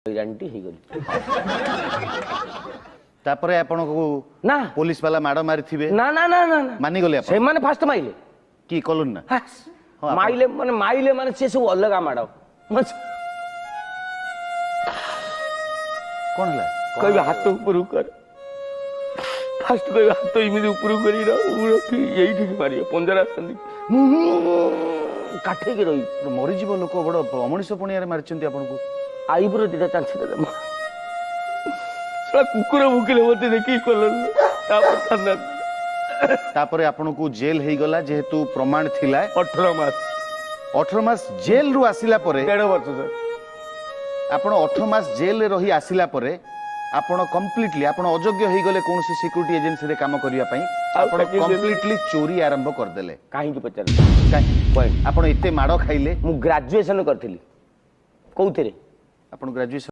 हैरानटी हो गली तापरे आपण को ना पुलिस वाला माड़ मारी थिबे ना ना ना ना ना मानी गले से माने फास्ट माइले की कलुन ना हाँ, माइले माने से सब अलग माड़ कौन है कह हाथ ऊपर कर फास्ट कह हाथ इमिति ऊपर कर यही मारे पंजरा काठे की रही मरी जीव लोक बड़ अमनिष पुणिया मारी आपन को आईब्रो दीटा चांसी दे कुकुर भुकिले मत देखी कल तापरे आपन को जेल हे गला जेहेतु प्रमाण थिला 18 मास जेल रु आसिला परे 1.5 वर्ष सर आपण 18 मास जेल रे रही आसिला परे आपण कंप्लीटली आपण अयोग्य हे गले कोनसी सिक्युरिटी एजेंसी रे काम करिया पई आपण कंप्लीटली चोरी आरंभ कर देले काहे की पचार काहे पॉइंट आपण एते माडो खाइले मु ग्रेजुएशन करथिली कोउथरे आपण ग्रेजुएशन